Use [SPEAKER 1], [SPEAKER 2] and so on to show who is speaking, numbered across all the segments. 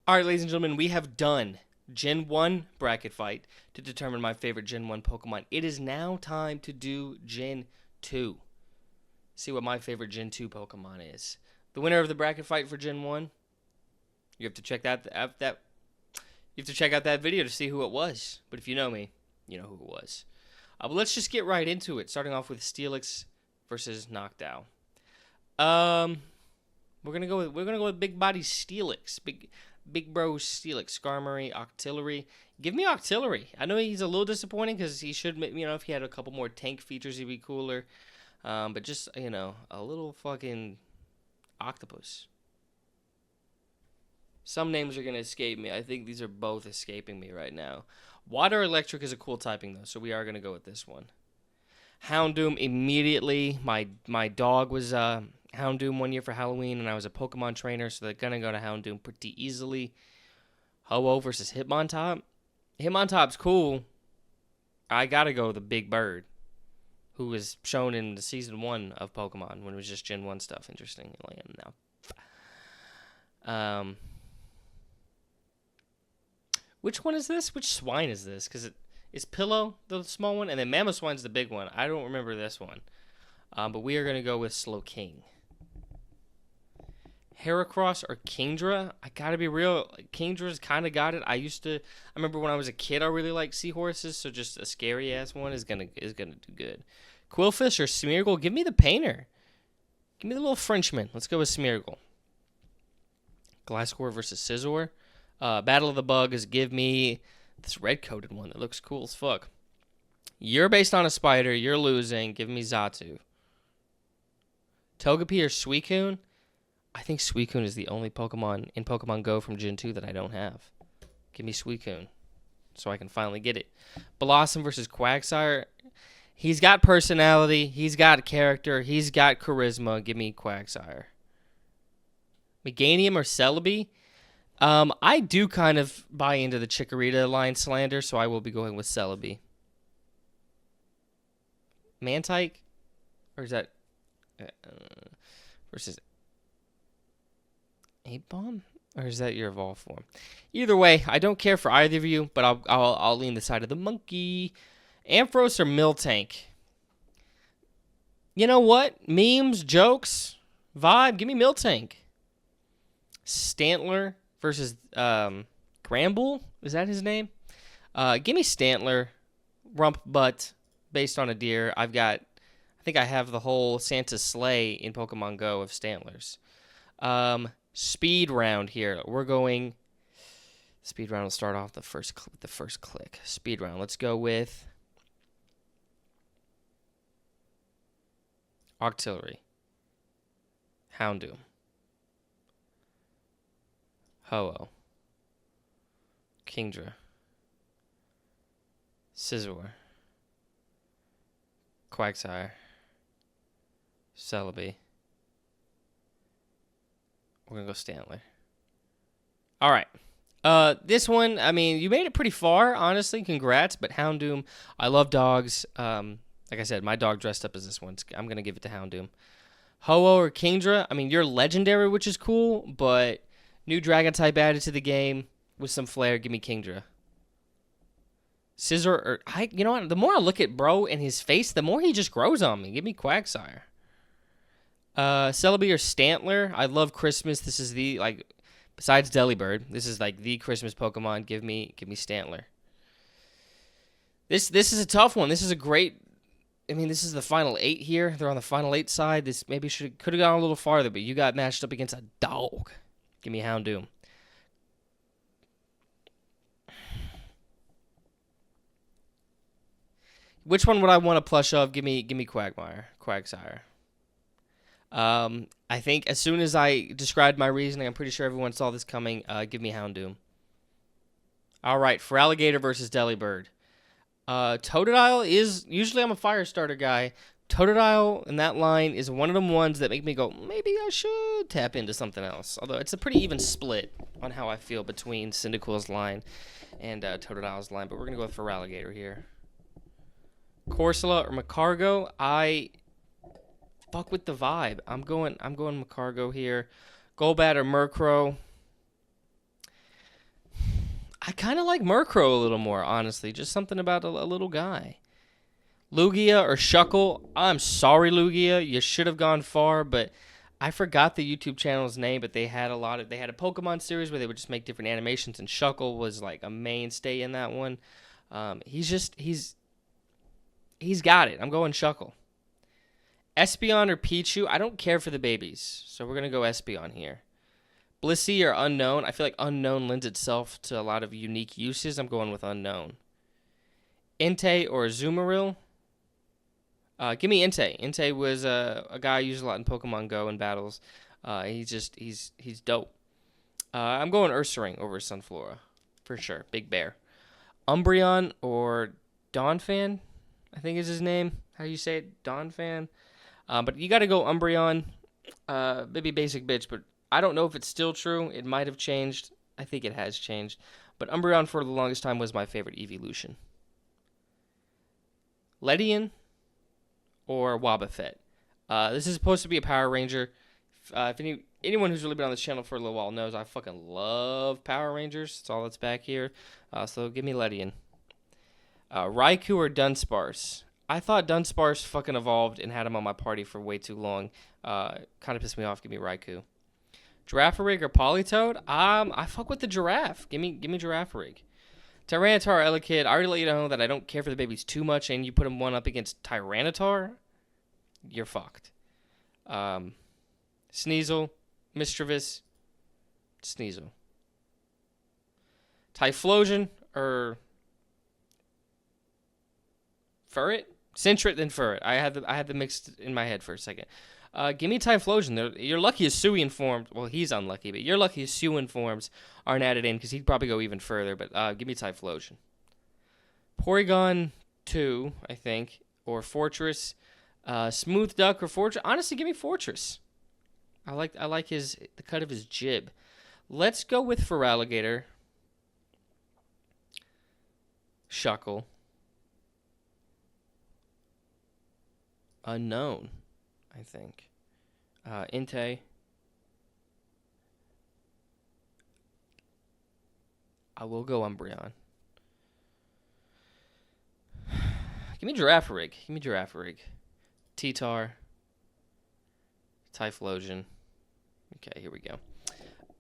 [SPEAKER 1] All right, ladies and gentlemen, we have done Gen 1 bracket fight to determine my favorite Gen 1 Pokemon. It is now time to do Gen 2. See what my favorite Gen 2 Pokemon is. The winner of the bracket fight for Gen 1, you have to check out that video to see who it was. But if you know me, you know who it was. But let's just get right into it, starting off with Steelix versus Noctowl. We're gonna go with big body Steelix, big bro Steelix, Skarmory, Octillery. Give me Octillery. I know he's a little disappointing because he should, if he had a couple more tank features, he'd be cooler. But just, a little fucking octopus. Some names are going to escape me. I think these are both escaping me right now. Water Electric is a cool typing, though, so we are going to go with this one. Houndoom immediately. My dog was Houndoom one year for Halloween, and I was a Pokemon trainer, so they're going to go to Houndoom pretty easily. Ho-Oh versus Hitmontop. Hitmontop's cool. I got to go with the Big Bird, who was shown in the Season 1 of Pokemon when it was just Gen 1 stuff, interestingly enough. Which one is this? Which swine is this? Because it's Pillow, the small one, and then Mamoswine's the big one. I don't remember this one. But we are going to go with Slowking. Heracross or Kingdra? I gotta be real. Kingdra's kind of got it. I remember when I was a kid, I really liked seahorses, so just a scary ass one is gonna do good. Quillfish or Smeargle? Give me the painter. Give me the little Frenchman. Let's go with Smeargle. Gliscor versus Scizor. Battle of the Bugs. Give me this red-coated one that looks cool as fuck. You're based on a spider. You're losing. Give me Xatu. Togepi or Suicune? I think Suicune is the only Pokemon in Pokemon Go from Gen 2 that I don't have. Give me Suicune so I can finally get it. Blossom versus Quagsire. He's got personality. He's got character. He's got charisma. Give me Quagsire. Meganium or Celebi? I do kind of buy into the Chikorita line slander, so I will be going with Celebi. Mantike? Or is that... versus... Bomb, or is that your evolved form? Either way, I don't care for either of you, but I'll lean the side of the monkey. Ampharos or Miltank? You know what? Memes, jokes, vibe. Give me Miltank. Stantler versus Gramble. Is that his name? Give me Stantler. Rump butt based on a deer. I think I have the whole Santa's sleigh in Pokemon Go of Stantlers. Speed round here. We're going. Speed round will start off the first click. Speed round. Let's go with Octillery, Houndoom, Ho-Oh, Kingdra, Scizor, Quagsire, Celebi. We're going to go Stantler. All right. This one, you made it pretty far, honestly. Congrats. But Houndoom, I love dogs. Like I said, my dog dressed up as this one. I'm going to give it to Houndoom. Ho-Oh or Kingdra, you're legendary, which is cool. But new dragon type added to the game with some flair. Give me Kingdra. Scizor, or you know what? The more I look at bro and his face, the more he just grows on me. Give me Quagsire. Celebi or Stantler. I love Christmas. This is besides Delibird, this is the Christmas Pokemon. Give me Stantler. This is a tough one. This is a great. This is the final 8 here. They're on the final 8 side. This maybe could have gone a little farther, but you got matched up against a dog. Give me Houndoom. Which one would I want to plush of? Give me Quagsire. I think as soon as I described my reasoning, I'm pretty sure everyone saw this coming. Give me Houndoom. All right, for Alligator versus Delibird. Totodile is, usually I'm a fire starter guy. Totodile in that line is one of them ones that make me go, maybe I should tap into something else. Although it's a pretty even split on how I feel between Cyndaquil's line and Totodile's line. But we're going to go for Alligator here. Corsola or Macargo. I fuck with the vibe. I'm going Macargo here. Golbat or Murkrow. I kind of like Murkrow a little more, honestly. Just something about a little guy. Lugia or Shuckle. I'm sorry, Lugia. You should have gone far, but I forgot the YouTube channel's name, but they had they had a Pokemon series where they would just make different animations, and Shuckle was like a mainstay in that one. He's got it. I'm going Shuckle. Espeon or Pichu. I don't care for the babies, so we're gonna go Espeon here. Blissey or Unknown. I feel like Unknown lends itself to a lot of unique uses. I'm going with Unknown. Entei or Azumarill. Give me Entei. Entei was a guy I used a lot in Pokemon Go in battles. He's dope. I'm going Ursaring over Sunflora for sure. Big Bear. Umbreon or Donphan, I think is his name. How do you say it? Donphan. But you got to go Umbreon. Maybe basic bitch, but I don't know if it's still true. It might have changed. I think it has changed. But Umbreon for the longest time was my favorite evolution. Ledian or Wobbuffet. This is supposed to be a Power Ranger. If anyone who's really been on this channel for a little while knows, I fucking love Power Rangers. It's all that's back here. So give me Ledian. Raikou or Dunsparce. I thought Dunsparce fucking evolved and had him on my party for way too long. Kind of pissed me off. Give me Raikou. Girafarig or Politoed? I fuck with the giraffe. Give me Girafarig. Tyranitar, Elekid. I already let you know that I don't care for the babies too much, and you put them one up against Tyranitar, you're fucked. Sneasel, Mischievous, Sneasel. Typhlosion or Furret? Sentret then Furret. I had the mixed in my head for a second. Give me Typhlosion. Your luckiest Suian forms. Well, he's unlucky, but your luckiest Suian forms aren't added in because he'd probably go even further. But give me Typhlosion. Porygon 2, I think, or Fortress. Smooth Duck or Fortress. Honestly, give me Fortress. I like the cut of his jib. Let's go with Feraligatr. Shuckle. Unknown, I think. Entei. I will go Umbreon. Give me Girafarig. T-Tar. Typhlosion. Okay, here we go.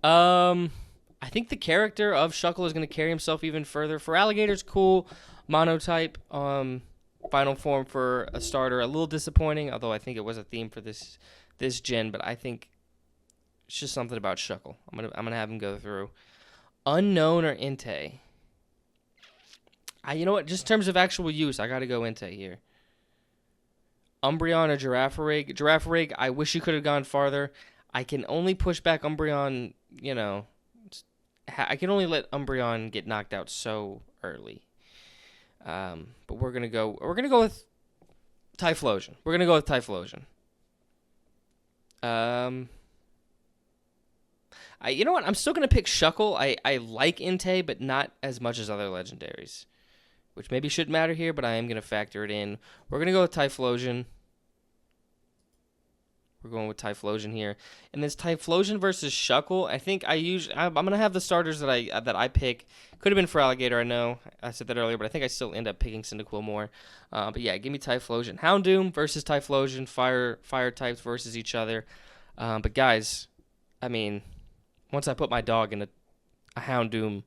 [SPEAKER 1] I think the character of Shuckle is going to carry himself even further. Feraligator's cool. Monotype. Final form for a starter. A little disappointing, although I think it was a theme for this gen. But I think it's just something about Shuckle. I'm gonna have him go through. Unknown or Entei. You know what? Just in terms of actual use, I got to go Entei here. Umbreon or Girafarig. Girafarig, I wish you could have gone farther. I can only push back Umbreon, I can only let Umbreon get knocked out so early. But we're gonna go with Typhlosion. You know what? I'm still gonna pick Shuckle. I like Entei, but not as much as other legendaries, which maybe shouldn't matter here, but I am gonna factor it in. We're gonna go with Typhlosion. We're going with Typhlosion here, and this Typhlosion versus Shuckle. I think I'm gonna have the starters that I pick. Could have been Feraligatr, I know. I said that earlier, but I think I still end up picking Cyndaquil more. But yeah, give me Typhlosion. Houndoom versus Typhlosion. Fire types versus each other. But guys, I mean, once I put my dog in a Houndoom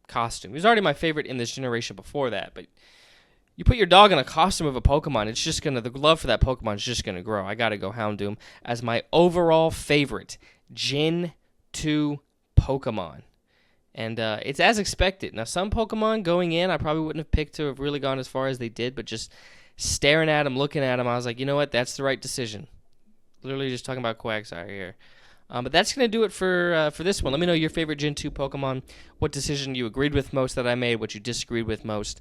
[SPEAKER 1] costume, he was already my favorite in this generation before that, but you put your dog in a costume of a Pokemon, it's just the love for that Pokemon is just gonna grow. I gotta go Houndoom as my overall favorite Gen 2 Pokemon. And it's as expected. Now, some Pokemon going in, I probably wouldn't have picked to have really gone as far as they did, but just staring at them, looking at them, I was like, you know what? That's the right decision. Literally just talking about Quagsire here. But that's going to do it for this one. Let me know your favorite Gen 2 Pokemon, what decision you agreed with most that I made, what you disagreed with most.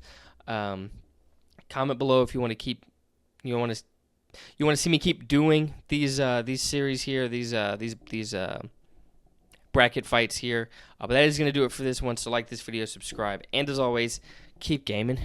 [SPEAKER 1] Comment below if you want to see me keep doing these series here, these bracket fights here. But that is going to do it for this one. So like this video, subscribe, and as always, keep gaming.